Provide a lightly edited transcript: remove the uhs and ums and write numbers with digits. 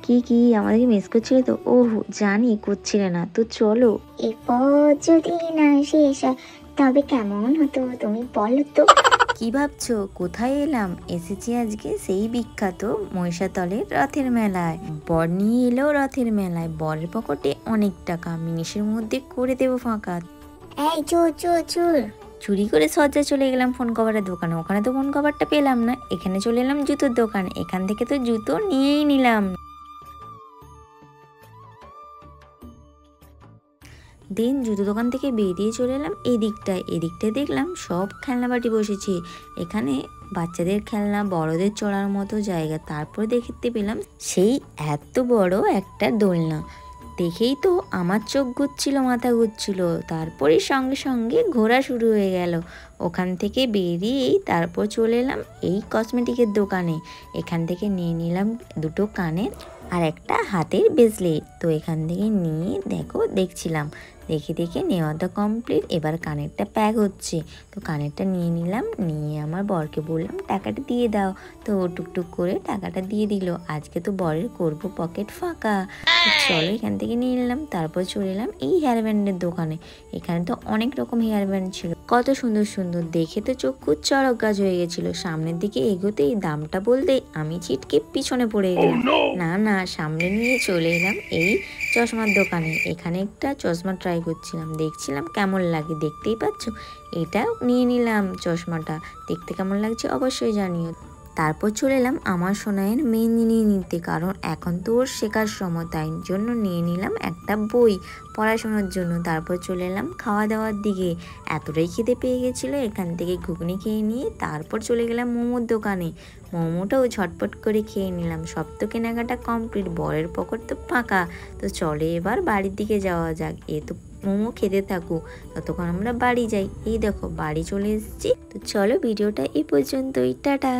কি আমাদেরকে মিস করছিলে তো? ওহ জানি করছিলে না, তো চলো। এরপর যদি না শেষ হয় তবে কেমন হতো তুমি বলো তো। কি ভাবছো কোথায় এলাম? এসেছি আজকে সেই বিখ্যাত মহিষাতলের রথের মেলায়। বর নিয়ে এলো রথের মেলায়, বরের পকেটে অনেক টাকা, মিনিশের মধ্যে করে দেবো ফাঁকা। এই চোর চোর চোর। চুরি করে সজ্জা চলে গেলাম ফোন কভারের দোকানে, ওখানে তো ফোন কভারটা পেলাম না। এখানে চলে এলাম জুতোর দোকানে, এখান থেকে তো জুতো নিয়েই নিলাম। দেন জুতো দোকান থেকে বেরিয়ে চলে এলাম এদিকটায় দেখলাম সব খেলনাবাটি বসেছে। এখানে বাচ্চাদের খেলনা, বড়দের চড়ার মতো জায়গা। তারপর দেখতে পেলাম সেই এত বড় একটা দোলনা, দেখেই তো আমার চোখ ঘুরছিল, মাথা ঘুরছিল। তারপরে সঙ্গে সঙ্গে ঘোরা শুরু হয়ে গেল। ওখান থেকে বেরিয়েই তারপর চলে এলাম এই কসমেটিকের দোকানে। এখান থেকে নিয়ে নিলাম দুটো কানের আর একটা হাতের ব্রেসলেট। তো এখান থেকে নিয়ে দেখছিলাম, দেখে নেওয়া তো কমপ্লিট। এবার কানেরটা প্যাক হচ্ছে, তো কানেরটা নিয়ে নিলাম। নিয়ে আমার বরকে বললাম টাকাটা দিয়ে দাও, তো টুকটুক করে টাকাটা দিয়ে দিল। আজকে তো বরের করব পকেট ফাঁকা। চলো এখান থেকে নিয়ে নিলাম। তারপর চলে এলাম এই হেয়ার ব্যান্ডের দোকানে। এখানে তো অনেক রকম হেয়ার ব্যান্ড ছিল, কত সুন্দর সুন্দর, দেখে তো চক্ষু চড়ক গাছ হয়ে গেছিল। সামনের দিকে এগোতেই দামটা বলতেই আমি ছিটকে পিছনে পড়ে গেলাম। না সামনে নিয়ে চলে এলাম এই চশমার দোকানে। এখানে একটা চশমা ট্রাই করছিলাম, দেখছিলাম কেমন লাগে। দেখতেই পাচ্ছ, এটাও নিয়ে নিলাম চশমাটা। দেখতে কেমন লাগছে অবশ্যই জানিও। তারপর চলে এলাম আমার সোনাইয়ের মেহেন্দি নিয়ে নিতে, কারণ এখন তো ওর শেখার সময়, তাই জন্য নিয়ে নিলাম একটা বই পড়াশোনার জন্য। তারপর চলে এলাম খাওয়া দাওয়ার দিকে। এতটাই খিদে পেয়ে গেছিলো, এখান থেকে ঘুগনি খেয়ে নিয়ে তারপর চলে গেলাম মোমোর দোকানে। মোমোটাও ঝটপট করে খেয়ে নিলাম। সব তো কেনাকাটা কমপ্লিট, বরের পকেট তো ফাঁকা। তো চলে এবার বাড়ির দিকে যাওয়া যাক। এ তো মোমো খেতে থাকুক, ততক্ষণ আমরা বাড়ি যাই। এই দেখো বাড়ি চলে এসেছি। তো চলো ভিডিওটা এই পর্যন্তই, টাটা।